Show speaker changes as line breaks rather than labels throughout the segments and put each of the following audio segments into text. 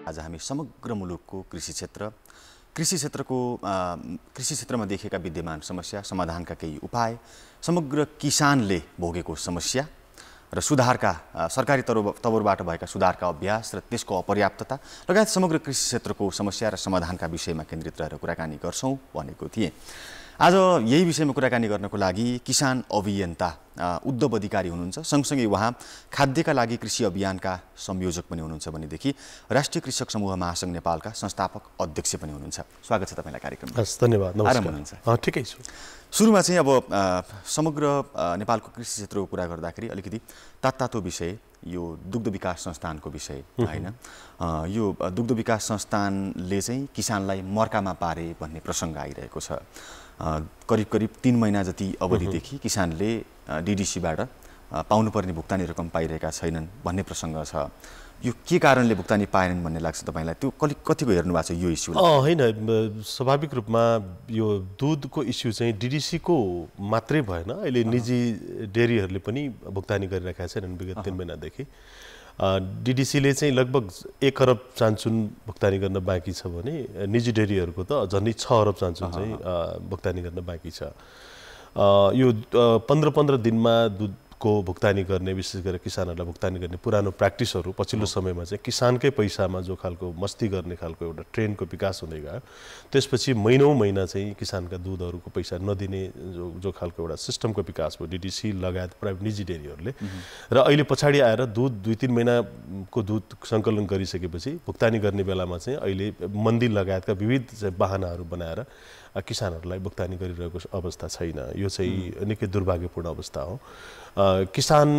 आज हामी समग्र मुलुकको कृषि क्षेत्रमा देखेका विद्यमान समस्या, समाधानका केही उपाय, समग्र किसानले भोगेको समस्या र सुधारका सरकारी तवरबाट भएका सुधारका अभ्यास र त्यसको अपर्याप्तता लगायत समग्र कृषि क्षेत्रको समस्या र समाधानका विषयमा केन्द्रित रहेर कुराकानी गर्छौं भनेको थिएँ। आज यही विषयमा कुराकानी गर्नको लागि किसान अभियन्ता उद्धव अधिकारी हुनुहुन्छ। सँगसँगै उहाँ खाद्यका लागि कृषि अभियानका संयोजक पनि हुनुहुन्छ भनेदेखि राष्ट्रिय कृषक समूह महासंघ नेपालका संस्थापक अध्यक्ष पनि हुनुहुन्छ। स्वागत छ तपाईलाई कार्यक्रममा।
धन्यवाद।
आराम हुनुहुन्छ?
ठिकै छु।
सुरुमा चाहिँ अब समग्र नेपालको कृषि क्षेत्रको कुरा गर्दाखेरि अलिकति तातो विषय यो दुग्ध विकास संस्थानको विषय हैन। यो दुग्ध विकास संस्थानले चाहिँ किसानलाई मर्कामा पारे भन्ने प्रसंग आइरहेको छ। करिब 3 महिना जति अवधिदेखि किसानले डीडीसीबाट पाउनुपर्ने भुक्तानी रकम पाइरहेका छैनन् भन्ने प्रसंग छ। यो के कारणले भुक्तानी पाएनन् भन्ने लाग्छ तपाईलाई? त्यो कतिको हेर्नु भएको छ यो इस्यु?
हैन, स्वाभाविक रूपमा यो दूधको इस्यु चाहिँ डीडीसी को मात्रै भएन, अहिले निजी डेरीहरूले पनि भुक्तानी गरिरहेका छन् विगत 3 महिनादेखि। डीडीसीले चाहिँ लगभग 1 अरब चान्चुन भुक्तानी गर्न बाँकी छ भने निजी डेरीहरूको त झन्डै 6 अरब चान्चुन चाहिँ भुक्तानी गर्न बाँकी छ। यो 15 दिनमा दूधको भुक्तानी गर्ने, विशेष गरेर किसानहरूलाई भुक्तानी गर्ने पुरानो प्र्याक्टिसहरू पछिल्लो समयमा चाहिँ किसानकै पैसामा जो खालको मस्ती गर्ने खालको एउटा ट्रेन्डको विकास हुँदै गयो। त्यसपछि महिनौं महिना चाहिँ किसानका दूधहरूको पैसा नदिने जो खालको एउटा सिस्टमको विकास भयो डीडीसी लगायत प्राइभेट निजी डेरीहरूले। र अहिले पछाडि आएर दूध 2-3 महिनाको दूध सङ्कलन गरिसकेपछि भुक्तानी गर्ने बेलामा चाहिँ अहिले मन्दी लगायतका विविध बहानाहरू बनाएर किसानहरूलाई भुक्तानी गरिरहेको अवस्था छैन। यो चाहिँ निकै दुर्भाग्यपूर्ण अवस्था हो। किसान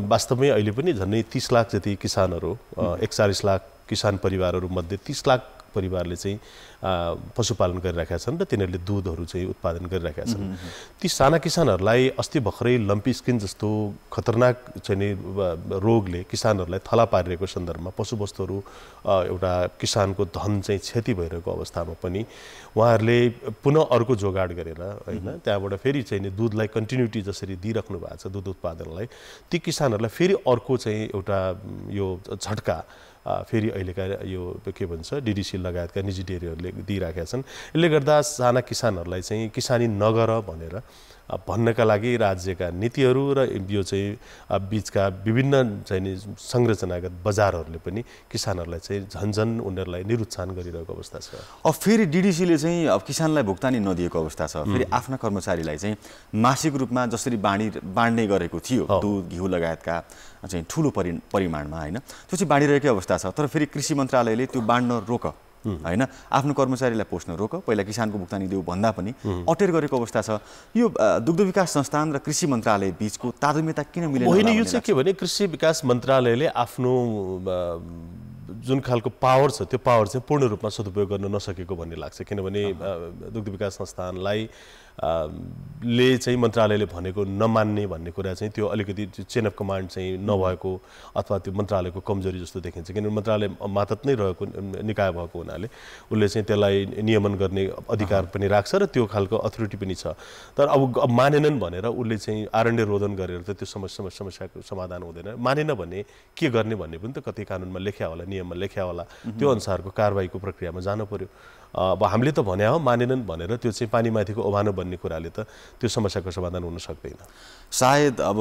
वास्तवमै अहिले पनि झन्डै 30 लाख जति किसानहरू, 41 लाख किसान परिवारहरू मध्ये 30 लाख परिवारले चाहिँ पशुपालन गरिरहेका छन् र तिनीहरूले दूधहरू चाहिँ उत्पादन गरिरहेका छन्। ती साना किसानहरूलाई अस्ति भर्खरै लम्पी स्किन जस्तो खतरनाक चाहिँ रोगले किसानहरूलाई थला पारिरहेको सन्दर्भमा पशुवस्तुहरू एउटा किसानको धन चाहिँ क्षति भइरहेको अवस्थामा पनि उहाँहरूले पुनः अर्को जोगाड गरेर हैन त्यहाँबाट फेरि चाहिँ दूधलाई कन्टिन्युटी जसरी दिइराख्नु भएको छ दूध उत्पादनलाई, ती किसानहरूलाई फेरि अर्को चाहिँ एउटा यो झट्का फेरि अहिलेका यो के भन्छ डीडीसी लगायतका निजी डेरीहरूले दिइराखेका छन्। यसले गर्दा साना किसानहरूलाई चाहिँ किसानी नगर भनेर भन्नका लागि राज्यका नीतिहरू र यो चाहिँ बीचका विभिन्न चाहिँ संरचनागत बजारहरूले पनि किसानहरूलाई चाहिँ झन्झन उनीहरूलाई निरुत्साहन गरिरहेको अवस्था छ।
अब फेरि डीडीसीले चाहिँ अब किसानलाई भुक्तानी नदिएको अवस्था छ। फेरि आफ्ना कर्मचारीलाई चाहिँ मासिक रूपमा जसरी बाँड्ने गरेको थियो दूध घिउ लगायतका चाहिँ ठूलो परिमाणमा हैन, त्यो चाहिँ बाँडिरहेकै अवस्था छ। तर फेरि कृषि मन्त्रालयले त्यो बाँड्न रोक हैन, आफ्नो कर्मचारीलाई पोस्न रोक, पहिला किसानको भुक्तानी देऊ भन्दा पनि अटेर गरेको अवस्था छ। यो दुग्ध विकास संस्थान र कृषि मन्त्रालय बीचको तालमेल किन मिलेन?
होइन, यो चाहिँ के भने कृषि विकास मन्त्रालयले आफ्नो जुन खालको पावर छ त्यो पावर चाहिँ पूर्ण रूपमा सदुपयोग गर्न नसकेको भन्ने लाग्छ। किनभने दुग्ध विकास संस्थानलाई ले चाहिँ मन्त्रालयले भनेको नमान्ने भन्ने कुरा चाहिँ त्यो अलिकति चेन अफ कमान्ड चाहिँ नभएको अथवा त्यो मन्त्रालयको कमजोरी जस्तो देखिन्छ। किनभने मन्त्रालय मातहत नै रहेको निकाय भएको हुनाले उसले चाहिँ त्यसलाई नियमन गर्ने अधिकार पनि राख्छ र त्यो खालको अथोरिटी पनि छ। तर अब मानेनन् भनेर उसले चाहिँ आरण्य रोदन गरेर त त्यो समस्याको समाधान हुँदैन। मानेन भने के गर्ने भन्ने पनि त कतै कानुनमा लेख्या होला, नियममा लेख्या होला, त्यो अनुसारको कारबाहीको प्रक्रियामा जानु पर्यो। अब हामीले त भने हो मानेनन् भनेर त्यो चाहिँ पानीमाथिको ओभानो भन्ने कुराले त त्यो समस्याको समाधान हुन सक्दैन।
सायद अब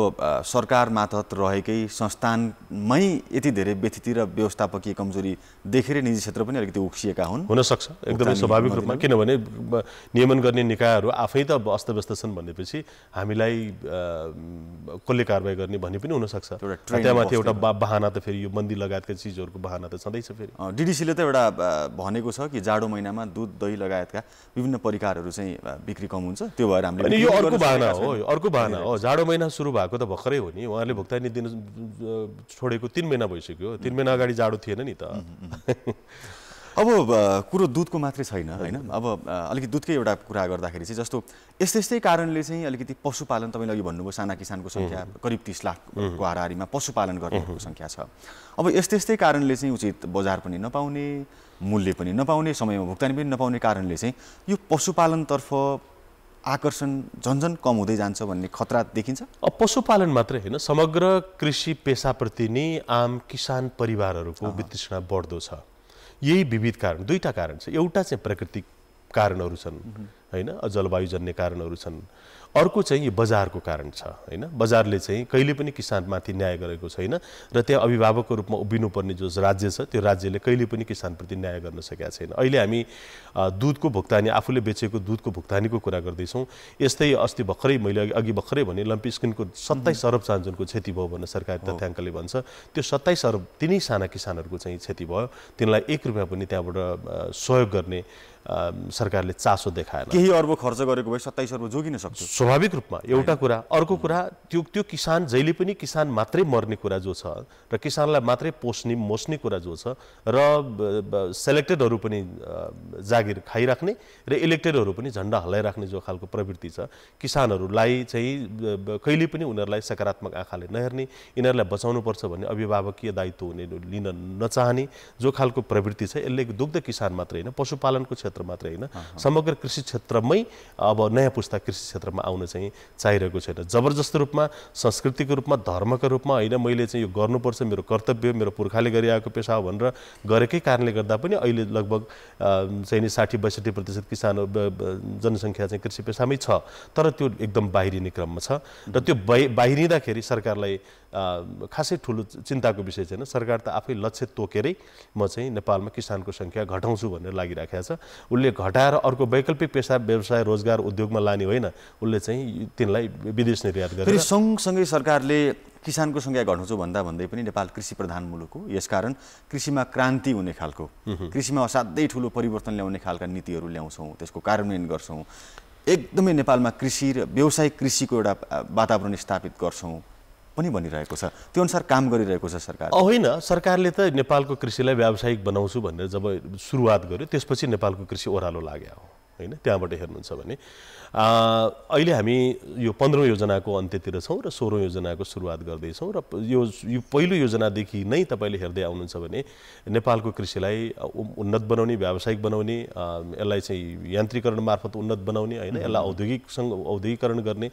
सरकार मातहत रहेकै संस्थानमै यति धेरै व्यथिति र व्यवस्थापकीय कमजोरी देखेर निजी क्षेत्र पनि अलिकति उक्सिएका हुन
सक्छ। एकदमै स्वाभाविक रूपमा, किनभने नियमन गर्ने निकायहरू आफै त अस्तव्यस्त छन् भनेपछि हामीलाई कसले कारबाही गर्ने भन्ने पनि हुनसक्छ। त्यहाँमाथि एउटा बहाना त फेरि यो मन्दी लगायतका चिजहरूको बहाना त छँदैछ। फेरि
डीडीसीले त एउटा भनेको छ कि जाडो महिनामा दूध दही लगायतका विभिन्न परिकारहरू चाहिँ बिक्री कम हुन्छ, त्यो भएर हामीले
यो अर्को बहाना हो। अर्को बहाना हो। जाडो महिना सुरु भएको त भर्खरै हो नि, उहाँले भुक्तानी दिन छोडेको 3 महिना भइसक्यो। 3 महिना अगाडि जाडो थिएन नि त।
अब कुरो दूधको मात्रै छैन हैन। अब अलिकति दूधकै एउटा कुरा गर्दाखेरि चाहिँ जस्तो यस्तै कारणले चाहिँ अलिकति पशुपालन, तपाईले अघि भन्नुभयो साना किसानको संख्या करिब 30 लाखको हाराहारीमा पशुपालन गर्नेहरूको संख्या छ। अब यस्तै कारणले चाहिँ उचित बजार पनि नपाउने, मूल्य पनि नपाउने, समयमा भुक्तानी पनि नपाउने कारणले चाहिँ यो पशुपालनतर्फ आकर्षण झन्झन कम हुँदै जान्छ भन्ने खतरा देखिन्छ।
अब पशुपालन मात्रै हैन, समग्र कृषि पेशाप्रति नै आम किसान परिवारहरूको वितृष्णा बढ्दो छ। यही विविध कारण, दुईटा कारण छ। एउटा चाहिँ प्राकृतिक कारणहरू छन् हैन, जलवायुजन्य कारणहरू छन्। अर्को चाहिँ यो बजारको कारण छ हैन। बजारले चाहिँ कहिले पनि किसानमाथि न्याय गरेको छैन र त्यहाँ अभिभावकको रूपमा उभिनुपर्ने जो राज्य छ त्यो राज्यले कहिले पनि किसानप्रति न्याय गर्न सकेका छैन। अहिले हामी दुधको भुक्तानी, आफूले बेचेको दुधको भुक्तानीको कुरा गर्दैछौँ। यस्तै अस्ति भर्खरै मैले अघि भर्खरै भने लम्पी स्किनको 27 अरब चान्जुनको क्षति भयो भनेर सरकारी तथ्याङ्कले भन्छ। त्यो 27 अरब तिनै साना किसानहरूको चाहिँ क्षति भयो। तिनलाई 1 रुपैयाँ पनि त्यहाँबाट सहयोग गर्ने सरकारले चासो देखाएन।
केही अर्ब खर्च गरेको भए 27 अर्ब जोगिन सक्छ
स्वाभाविक रूपमा। एउटा कुरा। अर्को कुरा, त्यो किसान जहिले पनि किसान मात्रै मर्ने कुरा जो छ र किसानलाई मात्रै मोस्ने कुरा जो छ र सेलेक्टेडहरू पनि जागिर खाइराख्ने र इलेक्टेडहरू पनि झन्डा हल्लाइराख्ने जो खालको प्रवृत्ति छ, किसानहरूलाई चाहिँ कहिले पनि उनीहरूलाई सकारात्मक आँखाले नहेर्ने, यिनीहरूलाई बचाउनुपर्छ भन्ने अभिभावकीय दायित्व लिन नचाहने जो खालको प्रवृत्ति छ, यसले दुग्ध किसान मात्रै होइन, पशुपालनको क्षेत्र मात्रै होइन, समग्र कृषि क्षेत्रमै अब नयाँ पुस्ता कृषि क्षेत्रमा आउन चाहिँ चाहिरहेको छैन। जबरजस्त रूपमा, संस्कृतिको रूपमा, धर्मको रूपमा होइन, मैले चाहिँ यो गर्नुपर्छ, मेरो कर्तव्य, मेरो पुर्खाले गरिआएको पेसा हो भनेर गरेकै कारणले गर्दा पनि अहिले लगभग चाहिँ नि 60-62% किसान जनसङ्ख्या चाहिँ कृषि पेसामै छ। तर त्यो एकदम बाहिरिने क्रममा छ र त्यो बाहिरिँदाखेरि सरकारलाई खासै ठुलो चिन्ताको विषय छैन। सरकार त आफै लक्ष्य तोकेरै म चाहिँ नेपालमा किसानको सङ्ख्या घटाउँछु भनेर लागिराखेको छ। उसले घटाएर अर्को वैकल्पिक पेसा, व्यवसाय, रोजगार, उद्योगमा लाने होइन, उसले चाहिँ तिनलाई विदेश निर्यात गरेर।
सँगसँगै सरकारले किसानको सङ्ख्या घटाउँछु भन्दै पनि नेपाल कृषि प्रधान मुलुक हो। यसकारण कृषिमा क्रान्ति हुने खालको, कृषिमा असाध्यै ठुलो परिवर्तन ल्याउने खालका नीतिहरू ल्याउँछौँ, त्यसको कार्यान्वयन गर्छौँ, एकदमै नेपालमा कृषि र व्यावसायिक कृषिको एउटा वातावरण स्थापित गर्छौँ पनि भनिरहेको छ। त्यो अनुसार काम गरिरहेको छ सरकार?
होइन, सरकारले त नेपालको कृषिलाई व्यावसायिक बनाउँछु भनेर जब सुरुवात गर्यो त्यसपछि नेपालको कृषि ओह्रालो लाग्यो हो हैन। त्यहाँबाट हेर्नुहुन्छ भने अहिले हामी यो 15औं योजनाको अन्त्यतिर छौँ र 16औं योजनाको सुरुवात गर्दैछौँ र यो पहिलो योजनादेखि नै तपाईँले हेर्दै आउनुहुन्छ भने नेपालको कृषिलाई उन्नत बनाउने, व्यावसायिक बनाउने, यसलाई चाहिँ यान्त्रिकरण मार्फत उन्नत बनाउने हैन, यसलाई औद्योगिकरण गर्ने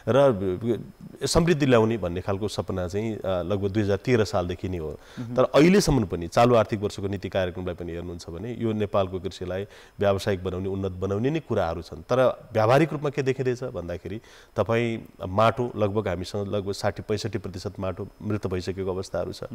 र समृद्धि ल्याउने भन्ने खालको सपना चाहिँ लगभग 2013 सालदेखि नै हो। तर अहिलेसम्म पनि चालु आर्थिक वर्षको नीति कार्यक्रमलाई पनि हेर्नुहुन्छ भने यो नेपालको कृषिलाई व्यावसायिक बनाउने, उन्नत बनाउने नै कुराहरू छन्। तर व्यावहारिक रूपमा के देखिँदैछ भन्दाखेरि तपाईँ माटो लगभग हामीसँग लगभग 60-65% माटो मृत भइसकेको अवस्थाहरू छ।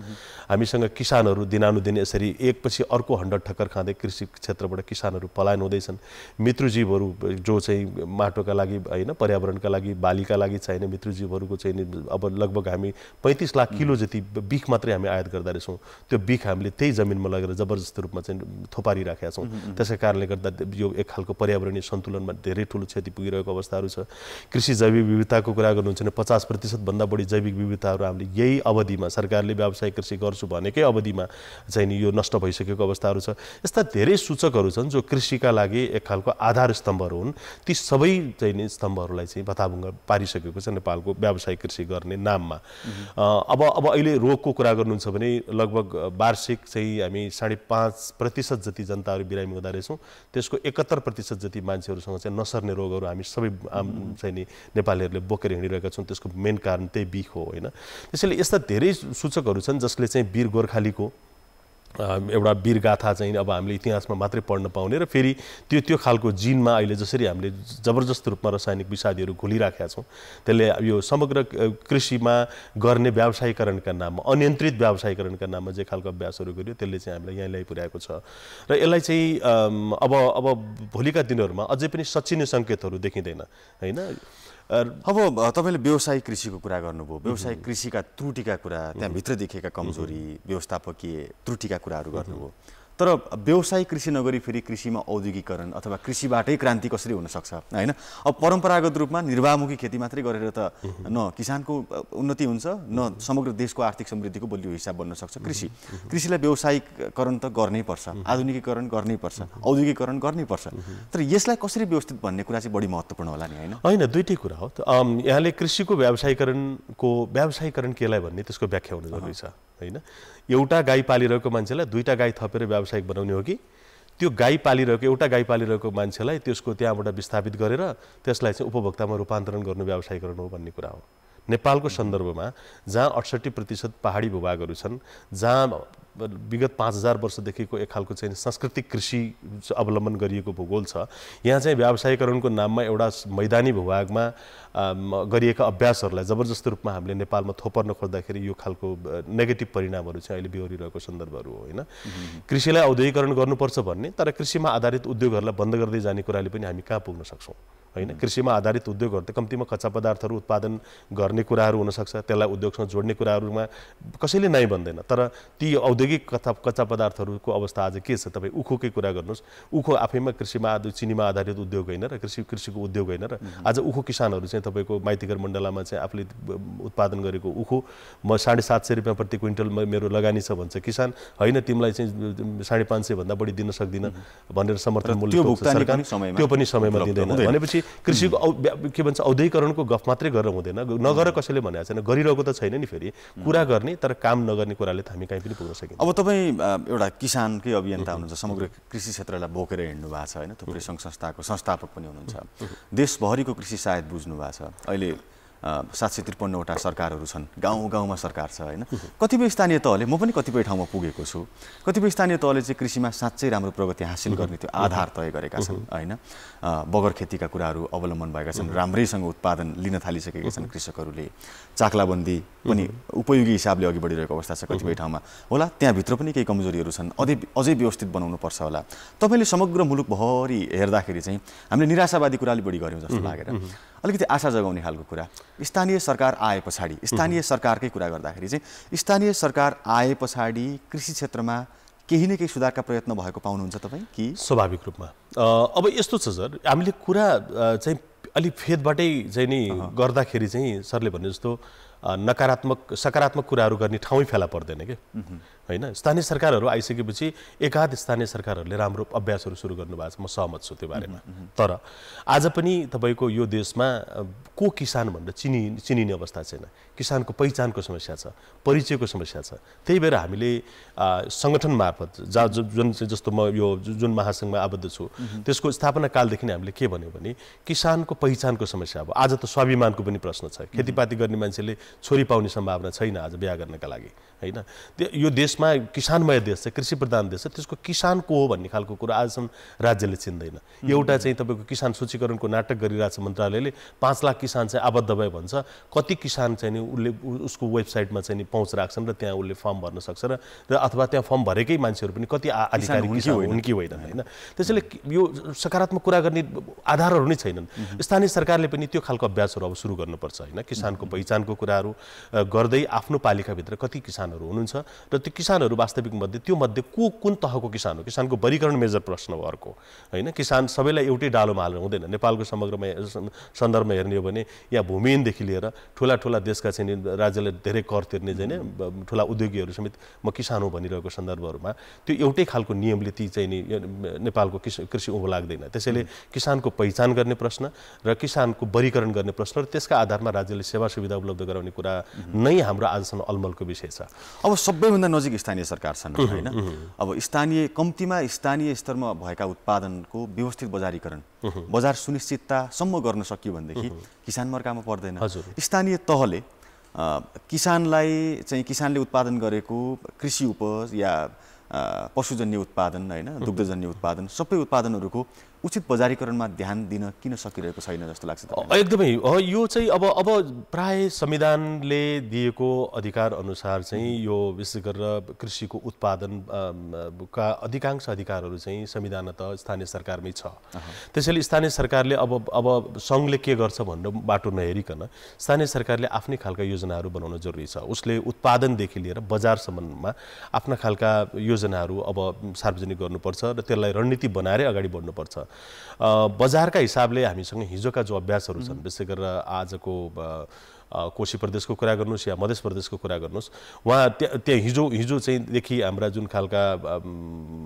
हामीसँग किसानहरू दिनानुदिन यसरी एकपछि अर्को हन्डर ठक्कर खाँदै कृषि क्षेत्रबाट किसानहरू पलायन हुँदैछन्। मित्रजीवहरू जो चाहिँ माटोका लागि होइन, पर्यावरणका लागि, बालीका लागि चाहिने मित्रजीवहरूको चाहिँ अब लगभग हामी 35 लाख किलो जति बिख मात्रै हामी आयात गर्दा रहेछौँ। त्यो बिख हामीले त्यही जमिनमा लगेर जबरजस्त रूपमा चाहिँ थोपारिराखेका छौँ। त्यसै कारणले गर्दा यो एक खालको पर्यावरणीय सन्तुलनमा धेरै ठुलो क्षति पुगिरहेको अवस्थाहरू छ। कृषि जैविक विविधताको कुरा गर्नुहुन्छ भने 50% भन्दा बढी जैविक विविधताहरू हामीले यही अवधिमा, सरकारले व्यावसायिक कृषि गर्छु भनेकै अवधिमा चाहिँ यो नष्ट भइसकेको अवस्थाहरू छ। यस्ता धेरै सूचकहरू छन् जो कृषिका लागि एक खालको आधार स्तम्भहरू हुन्। ती सबै चाहिँ नि स्तम्भहरूलाई चाहिँ भताभुङ्ग पारिसकेको छ नेपालको व्यावसायिक कृषि गर्ने नाममा। अब अहिले रोगको कुरा गर्नुहुन्छ भने लगभग वार्षिक चाहिँ हामी 5.5% जति जनताहरू बिरामी हुँदा रहेछौँ। त्यसको 71% जति मान्छेहरूसँग चाहिँ नसर्ने रोगहरू हामी सबै चाहिँ नि नेपालीहरूले बोकेर हिँडिरहेका छौँ। त्यसको मेन कारण त्यही बिख हो होइन। त्यसैले यस्ता धेरै सूचकहरू छन् जसले चाहिँ वीर गोर्खालीको एउटा वीरगाथा चाहिँ अब हामीले इतिहासमा मात्रै पढ्न पाउने र फेरि त्यो खालको जिनमा अहिले जसरी हामीले जबरजस्त रूपमा रासायनिक विषादीहरू घुलिराखेका छौँ, त्यसले यो समग्र कृषिमा गर्ने व्यावसायीकरणका नाममा, अनियन्त्रित व्यावसायीकरणका नाममा जे खालको अभ्यासहरू गर्यो त्यसले चाहिँ हामीलाई यहाँ ल्याइपुर्याएको छ। र यसलाई चाहिँ अब भोलिका दिनहरूमा अझै पनि सच्चिने सङ्केतहरू देखिँदैन होइन।
अब तपाईँले व्यावसायिक कृषिको कुरा गर्नुभयो, व्यावसायिक कृषिका त्रुटिका कुरा, त्यहाँभित्र देखिएका कमजोरी, व्यवस्थापकीय त्रुटिका कुराहरू गर्नुभयो। तर व्यावसायिक कृषि नगरी फेरि कृषिमा औद्योगिकरण अथवा कृषिबाटै क्रान्ति कसरी हुनसक्छ होइन? अब परम्परागत रूपमा निर्वाहमुखी खेती मात्रै गरेर त न किसानको उन्नति हुन्छ, न समग्र देशको आर्थिक समृद्धिको बलियो हिस्सा बन्न सक्छ। कृषिलाई व्यावसायिकरण त गर्नै पर्छ, आधुनिकीकरण गर्नै पर्छ, औद्योगिकरण गर्नै पर्छ। तर यसलाई कसरी व्यवस्थित भन्ने कुरा चाहिँ बढी महत्त्वपूर्ण होला नि होइन?
होइन, दुईटै कुरा हो। यहाँले कृषिको व्यावसायीकरण केलाई भन्ने त्यसको व्याख्या हुनु जरुरी छ होइन। एउटा गाई पालिरहेको मान्छेलाई 2टा गाई थपेर व्यावसायिक बनाउने हो कि त्यो गाई पालिरहेको, एउटा गाई पालिरहेको मान्छेलाई त्यसको त्यहाँबाट विस्थापित गरेर त्यसलाई चाहिँ उपभोक्तामा रूपान्तरण गर्नु व्यावसायीकरण हो भन्ने कुरा हो। नेपालको सन्दर्भमा जहाँ 68% पहाडी भूभागहरू छन्, जहाँ विगत 5000 वर्षदेखिको एक खालको चाहिँ सांस्कृतिक कृषि अवलम्बन गरिएको भूगोल छ। यहाँ चाहिँ व्यावसायीकरणको नाममा एउटा मैदानी भूभागमा गरिएका अभ्यासहरूलाई जबरजस्ती रूपमा हामीले नेपालमा थोपर्न खोज्दाखेरि यो खालको नेगेटिभ परिणामहरू चाहिँ अहिले बिहोरिरहेको सन्दर्भहरू हो होइन। कृषिलाई औद्योगिकरण गर्नुपर्छ भन्ने, तर कृषिमा आधारित उद्योगहरूलाई बन्द गर्दै जाने कुराले पनि हामी कहाँ पुग्न सक्छौँ होइन। कृषिमा आधारित उद्योगहरू त कम्तीमा कच्चा पदार्थहरू उत्पादन गर्ने कुराहरू हुनसक्छ, त्यसलाई उद्योगसँग जोड्ने कुराहरूमा कसैले नै भन्दैन। तर ती औद्योगिक कच्चा पदार्थहरूको अवस्था आज के छ? तपाईँ उखुकै कुरा गर्नुहोस्। उखु आफैमा कृषिमा चिनीमा आधारित उद्योग होइन र कृषिको उद्योग होइन र आज उखु किसानहरू चाहिँ तपाईँको माइतीघर मण्डलामा चाहिँ आफूले उत्पादन गरेको उखु म 750 रुपियाँ प्रति क्विन्टल मेरो लगानी छ भन्छ किसान, होइन तिमीलाई चाहिँ 550 भन्दा बढी दिन सक्दिनँ भनेर समर्थन मूल्य सरकार त्यो पनि समयमा दिँदैन। भनेपछि कृषिको के भन्छ औद्योगिकरणको गफ मात्रै गरेर हुँदैन, नगर कसैले भनेको छैन, गरिरहेको त छैन नि। फेरि कुरा गर्ने तर काम नगर्ने कुराले त हामी कहीँ पनि पुग्न सकिन्छ।
अब तपाईँ एउटा किसानकै अभियन्ता हुनुहुन्छ, समग्र कृषि क्षेत्रलाई बोकेर हिँड्नु भएको छ होइन, थुप्रै सङ्घ संस्थाको संस्थापक पनि हुनुहुन्छ। देशभरिको कृषि सायद बुझ्नु भएको छ। अहिले 753वटा सरकारहरू छन्, गाउँ गाउँमा सरकार छ होइन। कतिपय स्थानीय तहले, म पनि कतिपय ठाउँमा पुगेको छु, कतिपय स्थानीय तहले चाहिँ कृषिमा साँच्चै राम्रो प्रगति हासिल गर्ने त्यो आधार तय गरेका छन् होइन। बगर खेतीका कुराहरू अवलम्बन भएका छन्, राम्रैसँग उत्पादन लिन थालिसकेका छन् कृषकहरूले। चाक्लाबन्दी पनि उपयोगी हिसाबले अघि बढिरहेको अवस्था छ कतिपय ठाउँमा होला, त्यहाँभित्र पनि केही कमजोरीहरू छन्, अझै व्यवस्थित बनाउनु पर्छ होला। तपाईँले समग्र मुलुकभरि हेर्दाखेरि चाहिँ हामीले निराशावादी कुराले बढी गऱ्यौँ जस्तो लागेर अलिकति आशा जगाउने खालको कुरा, स्थानीय सरकार आए पछाडि, स्थानीय सरकारकै कुरा गर्दाखेरि चाहिँ स्थानीय सरकार आए पछाडि कृषि क्षेत्रमा केही न केही सुधारका प्रयत्न भएको पाउनुहुन्छ तपाईँ कि?
स्वाभाविक रूपमा अब यस्तो छ सर, हामीले कुरा चाहिँ अलिक फेदबाटै चाहिँ नि गर्दाखेरि चाहिँ सरले भने जस्तो नकारात्मक सकारात्मक कुराहरू गर्ने ठाउँै फेला पर्दैन के होइन। स्थानीय सरकारहरू आइसकेपछि एकाध स्थानीय सरकारहरूले राम्रो अभ्यासहरू सुरु गर्नुभएको छ, म सहमत छु त्यो बारेमा। तर आज पनि तपाईँको यो देशमा को किसान भनेर चिनिने अवस्था छैन। किसानको पहिचानको समस्या छ, परिचयको समस्या छ। त्यही भएर हामीले सङ्गठन मार्फत जुन जस्तो म यो जुन महासङ्घमा आबद्ध छु त्यसको स्थापना कालदेखि नै हामीले के भन्यो भने किसानको पहिचानको समस्या। अब आज त स्वाभिमानको पनि प्रश्न छ। खेतीपाती गर्ने मान्छेले छोरी पाउने सम्भावना छैन आज बिहा गर्नका लागि होइन। यो देशमा किसानमय देश छ, कृषि प्रधान देश छ, त्यसको किसान को हो भन्ने खालको कुरा आजसम्म राज्यले चिन्दैन। एउटा चाहिँ तपाईँको किसान सूचीकरणको नाटक गरिरहेछ मन्त्रालयले, 5 लाख किसान चाहिँ आबद्ध भए भन्छ। कति किसान चाहिँ नि उसले उसको वेबसाइटमा चाहिँ नि पहुँच राख्छन् र त्यहाँ उसले फर्म भर्न सक्छ र अथवा त्यहाँ फर्म भरेकै मान्छेहरू पनि कति आधिकारिक किसान हुन् कि होइन होइन। त्यसैले यो सकारात्मक कुरा गर्ने आधारहरू नै छैनन्। स्थानीय सरकारले पनि त्यो खालको अभ्यासहरू अब सुरु गर्नुपर्छ होइन। किसानको पहिचानको कुराहरू गर्दै आफ्नो पालिकाभित्र कति किसानहरू हुनुहुन्छ र त्यो किसानहरू वास्तविक मध्ये त्यो मध्ये कुन तहको किसान हो, किसानको वर्गीकरण मेजर प्रश्न हो अर्को होइन। किसान सबैलाई एउटै डालोमा हाल्नु हुँदैन। नेपालको समग्रमा सन्दर्भमा हेर्ने हो भने यहाँ भूमिहीनदेखि लिएर ठुला ठुला देशका चाहिँ राज्यले धेरै कर तिर्ने चाहिँ ठुला उद्योगीहरू समेत म किसान हो भनिरहेको सन्दर्भहरूमा त्यो एउटै खालको नियमले ती चाहिँ नि नेपालको कृषि उँभो लाग्दैन। त्यसैले किसानको पहिचान गर्ने प्रश्न र किसानको वर्गीकरण गर्ने प्रश्न र त्यसका आधारमा राज्यले सेवा सुविधा उपलब्ध गराउने कुरा नै हाम्रो आजसम्म अलमलको विषय छ।
अब सबैभन्दा नजिक स्थानीय सरकार छन् होइन। अब कम्तीमा स्थानीय स्तरमा भएका उत्पादनको व्यवस्थित बजारीकरण, बजार सुनिश्चिततासम्म गर्न सकियो भनेदेखि किसान मर्कामा पर्दैन। स्थानीय तहले किसानले उत्पादन गरेको कृषि उपज या पशुजन्य उत्पादन होइन, दुग्धजन्य उत्पादन, सबै उत्पादनहरूको उचित बजारीकरणमा ध्यान दिन किन सकिरहेको छैन जस्तो लाग्छ?
एकदमै यो चाहिँ अब प्राय संविधानले दिएको अधिकार अनुसार चाहिँ यो विशेष गरेर कृषिको उत्पादन का अधिकांश अधिकारहरू चाहिँ संविधानतः स्थानीय सरकारमै छ। त्यसैले स्थानीय सरकारले अब सङ्घले के गर्छ भनेर बाटो नहेरिकन स्थानीय सरकारले आफ्नै खालका योजनाहरू बनाउन जरुरी छ। उसले उत्पादनदेखि लिएर बजारसम्ममा आफ्ना खालका योजनाहरू अब सार्वजनिक गर्नुपर्छ र त्यसलाई रणनीति बनाएरै अगाडि बढ्नुपर्छ। बजारका हिसाबले हामीसँग हिजोका जो अभ्यासहरू छन्, विशेष गरेर आजको कोशी प्रदेशको कुरा गर्नुहोस् या मध्य प्रदेशको कुरा गर्नुहोस्, वहाँ त्यहाँ हिजो चाहिँ देखि हाम्रा जुन खालका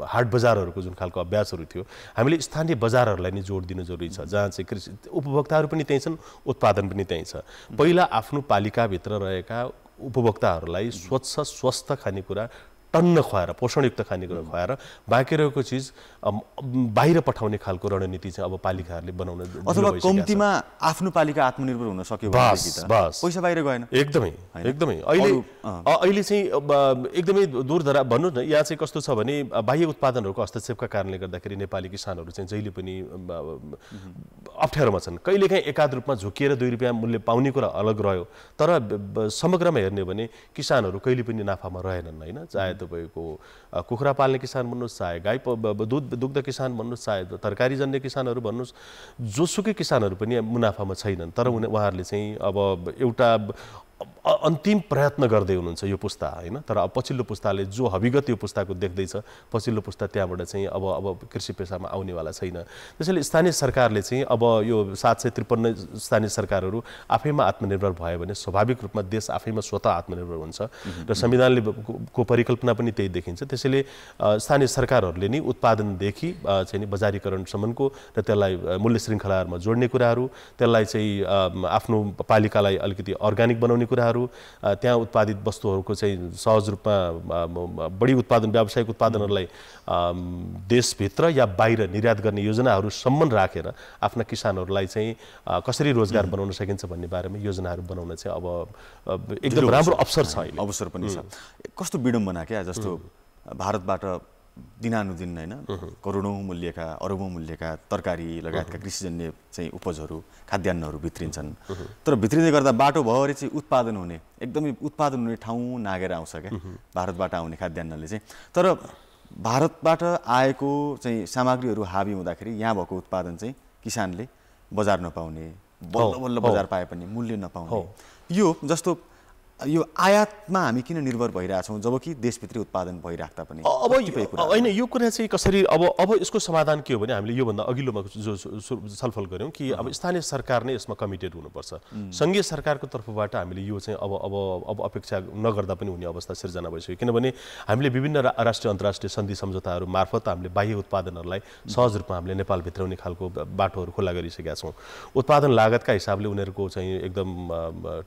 हाट बजारहरूको जुन खालको अभ्यासहरू थियो, हामीले स्थानीय बजारहरूलाई नै जोड दिन जरुरी छ जहाँ चाहिँ कृषि उपभोक्ताहरू पनि त्यहीँ छन्, उत्पादन पनि त्यहीँ छ। पहिला आफ्नो पालिकाभित्र रहेका उपभोक्ताहरूलाई स्वच्छ स्वस्थ खानेकुरा टन्न खुवाएर पोषणयुक्त खानेकुरा खुवाएर बाँकी रहेको चिज बाहिर पठाउने खालको रणनीति चाहिँ अब पालिकाहरूले बनाउन
अथवा कम्तीमा आफ्नो पालिका आत्मनिर्भर हुन सक्यो भने पैसा बाहिर गएन।
एकदमै अहिले चाहिँ एकदमै दूरदराज भन्नुहोस् न, यहाँ चाहिँ कस्तो छ भने बाह्य उत्पादनहरूको हस्तक्षेपका कारणले गर्दाखेरि नेपाली किसानहरू चाहिँ जहिले पनि अप्ठ्यारोमा छन्। कहिलेकाहीँ एकाध रूपमा झुकिएर 2 रुपियाँ मूल्य पाउने कुरा अलग रह्यो, तर समग्रमा हेर्ने भने किसानहरू कहिले पनि नाफामा रहेनन् होइन। चाहे तपाईँको कुखुरा पाल्ने किसान भन्नुहोस्, चाहे गाई दुग्ध किसान भन्नुहोस्, चाहे तरकारी जन्य किसानहरू भन्नुहोस्, जोसुकै किसानहरू पनि मुनाफामा छैनन्। तर उहाँहरूले चाहिँ अब एउटा अन्तिम प्रयत्न गर्दै हुनुहुन्छ यो पुस्ता होइन। तर अब पछिल्लो पुस्ताले जो हविगत यो पुस्ताको देख्दैछ, पछिल्लो पुस्ता त्यहाँबाट चाहिँ अब कृषि पेसामा आउनेवाला छैन। त्यसैले स्थानीय सरकारले चाहिँ अब यो 753 स्थानीय सरकारहरू आफैमा आत्मनिर्भर भयो भने स्वाभाविक रूपमा देश आफैमा स्वतः आत्मनिर्भर हुन्छ र संविधानले को परिकल्पना पनि त्यही देखिन्छ। त्यसैले स्थानीय सरकारहरूले नै उत्पादनदेखि चाहिँ बजारीकरणसम्मको र त्यसलाई मूल्य श्रृङ्खलाहरूमा जोड्ने कुराहरू, त्यसलाई चाहिँ आफ्नो पालिकालाई अलिकति अर्ग्यानिक बनाउने कुराहरू, त्यहाँ उत्पादित वस्तुहरूको चाहिँ सहज रूपमा बढी व्यावसायिक उत्पादनहरूलाई देशभित्र या बाहिर निर्यात गर्ने योजनाहरूसम्म राखेर आफ्ना किसानहरूलाई चाहिँ कसरी रोजगार बनाउन सकिन्छ भन्ने बारेमा योजनाहरू बनाउन चाहिँ अब एकदम राम्रो अवसर छ।
अवसर पनि छ। कस्तो विडम्बना क्या, जस्तो भारतबाट दिनानुदिन होइन करोडौँ मूल्यका अरबौँ मूल्यका तरकारी लगायतका कृषिजन्य चाहिँ उपजहरू खाद्यान्नहरू भित्रिन्छन्, तर भित्रिँदै गर्दा बाटो भएपछि चाहिँ उत्पादन हुने ठाउँ नागेर आउँछ क्या भारतबाट आउने खाद्यान्नले चाहिँ। तर भारतबाट आएको चाहिँ सामग्रीहरू हाबी हुँदाखेरि यहाँ भएको उत्पादन चाहिँ किसानले बजार नपाउने, बल्ल बजार पाए पनि मूल्य नपाउने, यो जस्तो यो आयातमा हामी किन निर्भर भइरहेछौँ जबकि देशभित्री उत्पादन भइराख्दा पनि
अब होइन। यो कुरा चाहिँ कसरी अब यसको समाधान के हो भने हामीले योभन्दा अघिल्लोमा जो छलफल गऱ्यौँ कि अब स्थानीय सरकार नै यसमा कमिटेड हुनुपर्छ। सङ्घीय सरकारको तर्फबाट हामीले यो चाहिँ अब अपेक्षा नगर्दा पनि हुने अवस्था सिर्जना भइसक्यो, किनभने हामीले विभिन्न राष्ट्रिय अन्तर्राष्ट्रिय सन्धि सम्झौताहरू मार्फत हामीले बाह्य उत्पादनहरूलाई सहज रूपमा हामीले नेपाल भित्राउने खालको बाटोहरू खुला गरिसकेका छौँ। उत्पादन लागतका हिसाबले उनीहरूको चाहिँ एकदम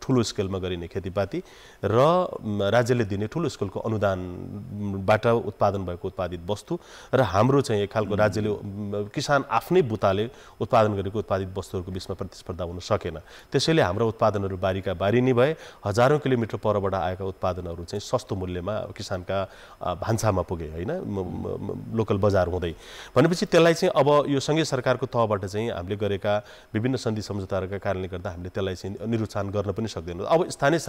ठुलो स्केलमा गरिने खेतीपाती र राज्यले दिने ठुलो स्कुलको अनुदानबाट उत्पादन भएको उत्पादित वस्तु र हाम्रो चाहिँ एक खालको राज्यले किसान आफ्नै बुताले उत्पादन गरेको उत्पादित वस्तुहरूको बिचमा प्रतिस्पर्धा हुन सकेन। त्यसैले हाम्रो उत्पादनहरू बारीका बारी नै भए, हजारौँ किलोमिटर परबाट आएका उत्पादनहरू चाहिँ सस्तो मूल्यमा किसानका भान्सामा पुगे होइन, लोकल बजार हुँदै। भनेपछि त्यसलाई चाहिँ अब यो सङ्घीय सरकारको तहबाट चाहिँ हामीले गरेका विभिन्न सन्धि सम्झौताहरूका कारणले गर्दा हामीले त्यसलाई चाहिँ निरुत्सान गर्न पनि सक्दैनौँ। अब स्थानीय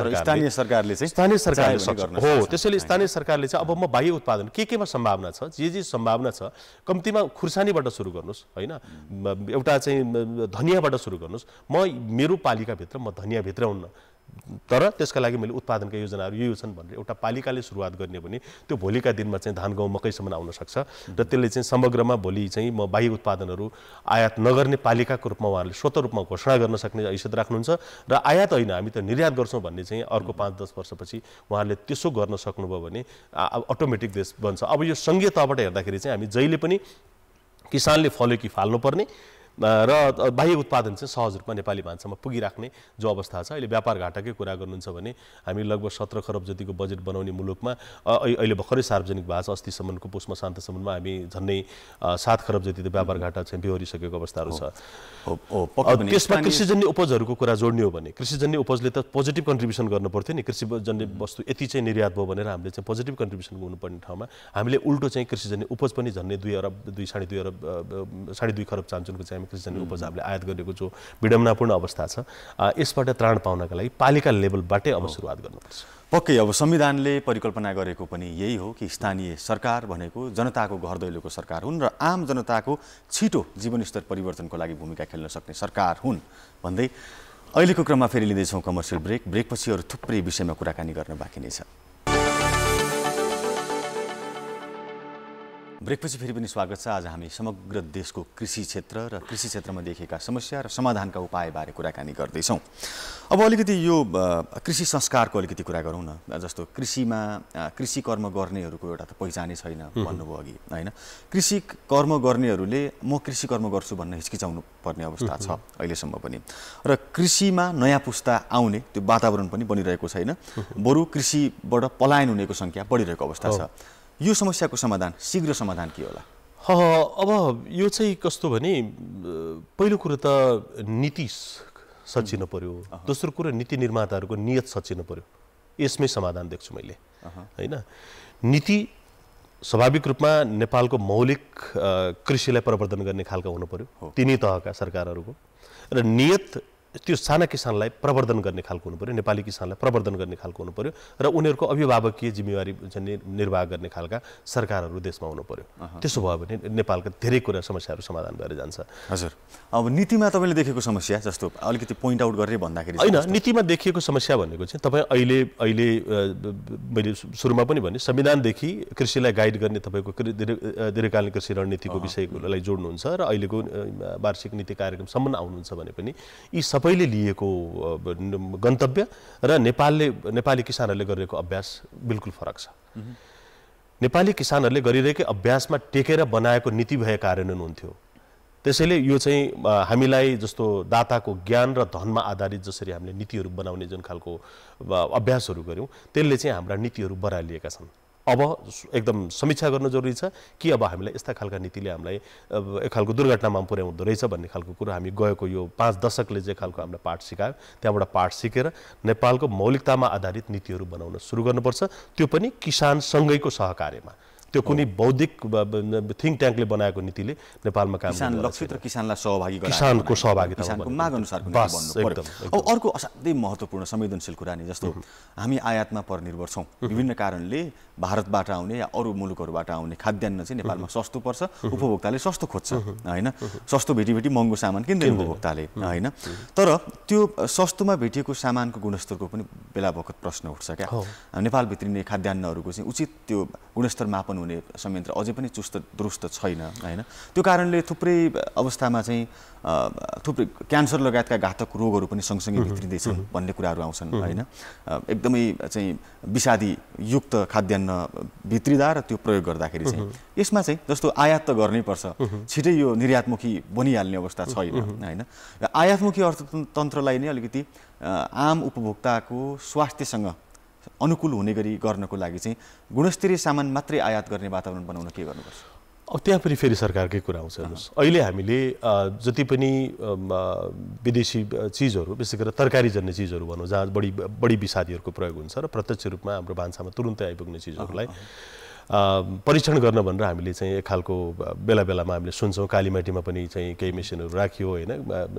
सरकारले हो, त्यसैले स्थानीय सरकारले चाहिँ अब म बाह्य उत्पादन केमा सम्भावना छ, जे सम्भावना छ, कम्तीमा खुर्सानीबाट सुरु गर्नुहोस् होइन, एउटा चाहिँ धनियाँबाट सुरु गर्नुहोस्। मेरो पालिकाभित्र म धनियाँ भित्राउन्न, तर त्यसका लागि मैले उत्पादनका योजनाहरू यो छन् भनेर एउटा पालिकाले सुरुवात गर्ने भने त्यो भोलिका दिनमा चाहिँ धान गहुँ मकैसम्म आउन सक्छ र त्यसले चाहिँ समग्रमा भोलि चाहिँ म बाह्य उत्पादनहरू आयात नगर्ने पालिकाको रूपमा उहाँहरूले स्वतः रूपमा घोषणा गर्न सक्ने हैसियत राख्नुहुन्छ र आयात होइन हामी त निर्यात गर्छौँ भन्ने चाहिँ अर्को 5-10 वर्षपछि उहाँहरूले त्यसो गर्न सक्नुभयो भने अटोमेटिक देश बन्छ। अब यो सङ्घीय तहबाट हेर्दाखेरि चाहिँ हामी जहिले पनि किसानले फल्यो कि फाल्नुपर्ने र बाह्य उत्पादन चाहिँ सहज रूपमा नेपाली भान्सामा पुगिराख्ने जो अवस्था छ। अहिले व्यापार घाटाकै कुरा गर्नुहुन्छ भने हामी लगभग 17 खरब जतिको बजेट बनाउने मुलुकमा अहिले भर्खरै सार्वजनिक भएको छ, अस्तिसम्मको पुष मसान्तसम्ममा हामी झन्डै 7 खरब जति त व्यापार घाटा चाहिँ बेहोरिसकेको अवस्थाहरू छ। त्यसमा कृषिजन्य उपजहरूको कुरा जोड्ने हो भने कृषिजन्य उपजले त पोजिटिभ कन्ट्रिब्युसन गर्नु पर्थ्यो नि। कृषिजन्य वस्तु यति चाहिँ निर्यात भयो भनेर हामीले चाहिँ पोजिटिभ कन्ट्रिब्युसन गर्नुपर्ने ठाउँमा हामीले उल्टो चाहिँ कृषिजन्य उपज पनि झन्डै 2.5 खरब चान्चुनको चाहिँ कृषिजन्य उपज हामीले आयात गरेको जो विडम्बनापूर्ण अवस्था छ, यसबाट त्राण पाउनका लागि पालिका लेभलबाटै अब सुरुवात गर्नुपर्छ।
पक्कै अब संविधानले परिकल्पना गरेको पनि यही हो कि स्थानीय सरकार भनेको जनताको घर दैलोको सरकार हुन् र आम जनताको छिटो जीवनस्तर परिवर्तनको लागि भूमिका खेल्न सक्ने सरकार हुन् भन्दै अहिलेको क्रममा फेरि लिँदैछौँ कमर्सियल ब्रेकपछि अरू थुप्रै विषयमा कुराकानी गर्न बाँकी नै छ। ब्रेकपछि फेरि पनि स्वागत छ। आज हामी समग्र देशको कृषि क्षेत्र र कृषि क्षेत्रमा देखिएका समस्या र समाधानका उपायबारे कुराकानी गर्दैछौँ। अब अलिकति यो कृषि संस्कारको अलिकति कुरा गरौँ न। जस्तो कृषि कर्म गर्नेहरूको एउटा त पहिचानै छैन भन्नुभयो अघि, होइन? कृषि कर्म गर्नेहरूले म कृषि कर्म गर्छु भन्न हिचकिचाउनु पर्ने अवस्था छ अहिलेसम्म पनि। र कृषिमा नयाँ पुस्ता आउने त्यो वातावरण पनि बनिरहेको छैन, बरु कृषिबाट पलायन हुनेको सङ्ख्या बढिरहेको अवस्था छ। यो समस्याको समाधान, शीघ्र समाधान के होला?
अब यो चाहिँ कस्तो भने, पहिलो कुरो त नीति सचिनु पर्यो, दोस्रो कुरो नीति निर्माताहरूको नियत सचिनु पर्यो। यसमै समाधान देख्छु मैले, होइन? नीति स्वाभाविक रूपमा नेपालको मौलिक कृषिलाई प्रवर्धन गर्ने खालका हुनु पर्यो, तिनै तहका सरकारहरूको। र नियत त्यो साना किसानलाई प्रवर्धन गर्ने खालको हुनु पर्यो, नेपाली किसानलाई प्रवर्धन गर्ने खालको हुनु पर्यो। र उनीहरूको अभिभावकीय जिम्मेवारी निर्वाह गर्ने खालका सरकारहरू देशमा हुनु पर्यो। त्यसो भयो भने नेपालका धेरै कुरा समस्याहरू समाधान भएर जान्छ।
हजुर, अब नीतिमा तपाईँले देखेको समस्या जस्तो अलिकति पोइन्ट आउट गरेर भन्दाखेरि
होइन, नीतिमा देखिएको समस्या भनेको चाहिँ तपाईँ अहिले मैले सुरुमा पनि भने संविधानदेखि कृषिलाई गाइड गर्ने तपाईँको दीर्घकालीन कृषि रणनीतिको विषयलाई जोड्नुहुन्छ र अहिलेको वार्षिक नीति कार्यक्रमसम्म आउनुहुन्छ भने पनि यी सबैले लिएको गन्तव्य र नेपाली किसानहरूले गरिरहेको अभ्यास बिल्कुल फरक छ। नेपाली किसानहरूले गरिरहेको अभ्यासमा टेकेर बनाएको नीति भए कार्यान्वयन हुन्थ्यो। त्यसैले यो चाहिँ हामीलाई जस्तो दाताको ज्ञान र धनमा आधारित जसरी हामीले नीतिहरू बनाउने जुन खालको अभ्यासहरू गऱ्यौँ, त्यसले चाहिँ हाम्रा नीतिहरू बरालिएका छन्। अब एकदम समीक्षा गर्न जरुरी छ कि अब हामीलाई यस्ता खालका नीतिले हामीलाई एक खालको दुर्घटनामा पुर्याउँदो रहेछ भन्ने खालको कुरो हामी गएको यो 5 दशकले जे खालको हामीलाई पाठ सिकायो, त्यहाँबाट पाठ सिकेर नेपालको मौलिकतामा आधारित नीतिहरू बनाउन सुरु गर्नुपर्छ। त्यो पनि किसानसँगैको सहकार्यमा। त्यो कुनै बौद्धिक थिङ्क ट्याङ्कले बनाएको नीतिले नेपालमा काम
किसान लक्षित र किसानलाई सहभागी गराएर
किसानको सहभागिता
किसानको माग अनुसारको नीति बन्नु पर्यो। अब अर्को असाध्यै महत्त्वपूर्ण संवेदनशील कुरा नि, जस्तो हामी आयातमा परनिर्भर छौँ। विभिन्न कारणले भारतबाट आउने या अरू मुलुकहरूबाट आउने खाद्यान्न चाहिँ नेपालमा सस्तो पर्छ, उपभोक्ताले सस्तो खोज्छ, होइन? सस्तो भेटी महँगो सामान किन्दैन उपभोक्ताले, होइन? तर त्यो सस्तोमा भेटिएको सामानको गुणस्तरको पनि बेला बखत प्रश्न उठ्छ क्या। नेपाल भित्रिने खाद्यान्नहरूको चाहिँ उचित त्यो गुणस्तर मापन हुने संयन्त्र अझै पनि चुस्त दुरुस्त छैन, होइन? त्यो कारणले थुप्रै अवस्थामा चाहिँ थुप्रै क्यान्सर लगायतका घातक रोगहरू पनि सँगसँगै भित्रिँदैछन् भन्ने कुराहरू आउँछन्, होइन? एकदमै चाहिँ विषादीयुक्त खाद्यान्न भित्रिँदा र त्यो प्रयोग गर्दाखेरि चाहिँ यसमा चाहिँ जस्तो आयात त गर्नै पर्छ, छिटै यो निर्यातमुखी बनिहाल्ने अवस्था छैन, होइन? आयातमुखी अर्थतन्त्रलाई नै अलिकति आम उपभोक्ताको स्वास्थ्यसँग अनुकूल हुने गरी गर्नको लागि चाहिँ गुणस्तरीय सामान मात्रै आयात गर्ने वातावरण बनाउन के गर्नुपर्छ?
अब त्यहाँ पनि फेरि सरकारकै कुरा आउँछ। हेर्नुहोस्, अहिले हामीले जति पनि विदेशी चिजहरू, विशेष गरेर तरकारीजन्य चिजहरू भनौँ, जहाँ बढी विषादीहरूको प्रयोग हुन्छ र प्रत्यक्ष रूपमा हाम्रो भान्सामा तुरुन्तै आइपुग्ने चिजहरूलाई परीक्षण गर्न भनेर हामीले चाहिँ एक खालको बेला बेलामा हामीले सुन्छौँ। कालीमाटीमा पनि चाहिँ केही मेसिनहरू राखियो, होइन?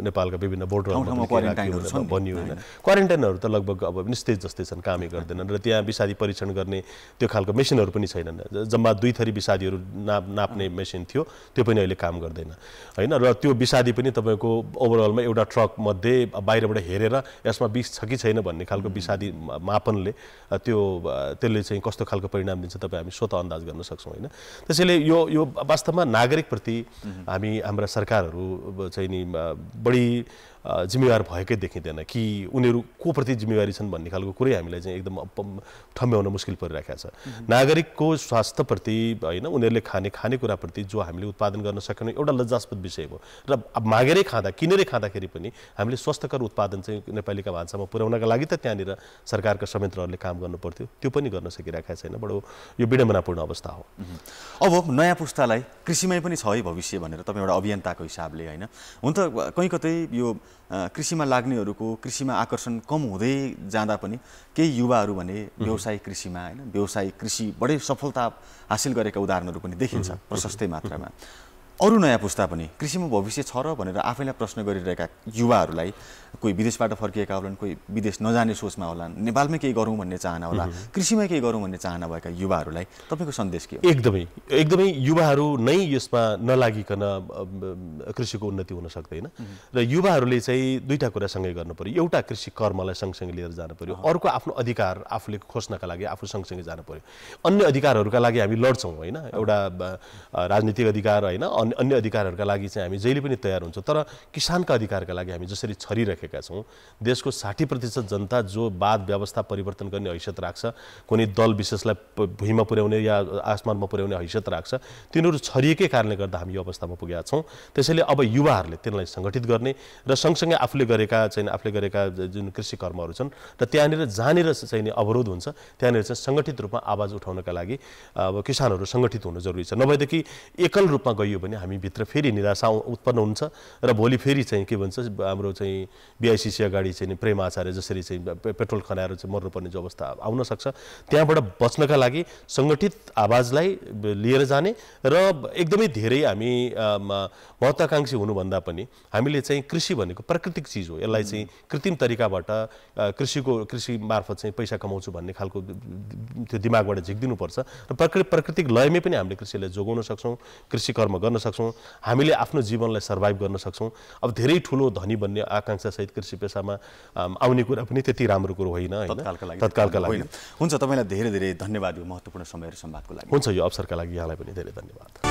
नेपालका विभिन्न बोर्डरमा बनियो, होइन? क्वारेन्टाइनहरू त लगभग अब निस्तेज जस्तै छन्, कामै गर्दैनन्। र त्यहाँ विषादी परीक्षण गर्ने त्यो खालको मेसिनहरू पनि छैनन्। जम्मा 2 थरी विषादीहरू नाप्ने मेसिन थियो, त्यो पनि अहिले काम गर्दैन, होइन? र त्यो विषादी पनि तपाईँको ओभरअलमा एउटा ट्रक मध्ये बाहिरबाट हेरेर यसमा विष छ कि छैन भन्ने खालको विषादी मापनले त्यसले चाहिँ कस्तो खालको परिणाम दिन्छ तपाईँ हामी स्वतः अन्दाज गर्न सक्छौँ, होइन? त्यसैले यो वास्तवमा नागरिकप्रति हाम्रा सरकारहरू चाहिँ नि बढी जिम्मेवार भएकै देखिँदैन कि उनीहरू को प्रति जिम्मेवारी छन् भन्ने खालको कुरै हामीलाई चाहिँ एकदम ठम्ब्याउन मुस्किल परिरहेको छ। नागरिकको स्वास्थ्यप्रति, होइन, उनीहरूले खानेकुराप्रति जो हामीले उत्पादन गर्न सकेनौँ एउटा लज्जास्पद विषय हो। र मागेरै खाँदा, किनेरै खाँदाखेरि पनि हामीले स्वस्थकर उत्पादन चाहिँ नेपालीका भान्सामा पुर्याउनका लागि त त्यहाँनिर सरकारका संयन्त्रहरूले काम गर्नु पर्थ्यो, त्यो पनि गर्न सकिरहेको छैन। बडो यो विडम्बनापूर्ण अवस्था हो।
अब नयाँ पुस्तालाई कृषिमै पनि छ है भविष्य भनेर तपाईँ एउटा अभियन्ताको हिसाबले, होइन? हुन त कहीँ कतै यो कृषिमा लाग्नेहरूको कृषिमा आकर्षण कम हुँदै जाँदा पनि केही युवाहरू भने व्यवसायिक कृषिमा, होइन, व्यवसायिक कृषि बडै सफलता हासिल गरेका उदाहरणहरू पनि देखिन्छ प्रशस्तै मात्रामा। अरू नयाँ पुस्ता पनि कृषिमा भविष्य छ र भनेर आफैलाई प्रश्न गरिरहेका युवाहरूलाई, कोही विदेशबाट फर्किएका होलान्, कोही विदेश नजाने सोचमा होलान्, नेपालमै केही गरौँ भन्ने चाहना होला, कृषिमै केही गरौँ भन्ने चाहना भएका युवाहरूलाई तपाईँको सन्देश के हो?
एकदमै युवाहरू नै यसमा नलागिकन कृषिको उन्नति हुन सक्दैन र युवाहरूले चाहिँ दुईटा कुरा सँगै गर्नु पर्यो। एउटा कृषि कर्मलाई सँगसँगै लिएर जानु पर्यो, अर्को आफ्नो अधिकार आफूले खोज्नका लागि आफू सँगसँगै जानु पर्यो। अन्य अधिकारहरूका लागि हामी लड्छौँ होइन, एउटा राजनीतिक अधिकार होइन, अन्य अधिकारहरूका लागि चाहिँ हामी जहिले पनि तयार हुन्छौँ, तर किसानका अधिकारका लागि हामी जसरी छरिरहेका छौँ, देशको 60% जनता जो वाद व्यवस्था परिवर्तन गर्ने हैसियत राख्छ, कुनै दल विशेषलाई भुइँमा पुर्याउने या आसमानमा पुर्याउने हैसियत राख्छ, तिनीहरू छरिएकै कारणले गर्दा हामी यो अवस्थामा पुगेका छौँ। त्यसैले अब युवाहरूले त्यसलाई सङ्गठित गर्ने र सँगसँगै आफूले गरेका जुन कृषि कर्महरू छन् र त्यहाँनिर जहाँनिर चाहिँ अवरोध हुन्छ त्यहाँनिर चाहिँ सङ्गठित रूपमा आवाज उठाउनका लागि अब किसानहरू सङ्गठित हुनु जरुरी छ। नभएदेखि एकल रूपमा गइयो भने हामीभित्र फेरि निराशा उत्पन्न हुन्छ र भोलि फेरि चाहिँ के भन्छ हाम्रो चाहिँ BICC अगाडि चाहिँ प्रेम आचार्य जसरी चाहिँ पेट्रोल खनाएर चाहिँ मर्नुपर्ने जो अवस्था आउन सक्छ, त्यहाँबाट बच्नका लागि सङ्गठित आवाजलाई लिएर जाने र एकदमै धेरै हामी महत्त्वाकांक्षी हुनुभन्दा पनि हामीले चाहिँ कृषि भनेको प्राकृतिक चिज हो, यसलाई चाहिँ कृत्रिम तरिकाबाट कृषि मार्फत चाहिँ पैसा कमाउँछु भन्ने खालको त्यो दिमागबाट झिक्दिनुपर्छ र प्राकृतिक लयमै पनि हामीले कृषिलाई जोगाउन सक्छौँ, कृषि कर्म गर्न सक्छौँ, हामीले आफ्नो जीवनलाई सर्भाइभ गर्न सक्छौँ। अब धेरै ठुलो धनी बन्ने आकाङ्क्षा सहित कृषि पेसामा आउने कुरा पनि त्यति राम्रो कुरो होइन, तत्कालका लागि।
हुन्छ, तपाईँलाई धेरै धेरै धन्यवाद यो महत्त्वपूर्ण समय र संवादको लागि।
हुन्छ, यो अवसरका लागि यहाँलाई पनि धेरै धन्यवाद।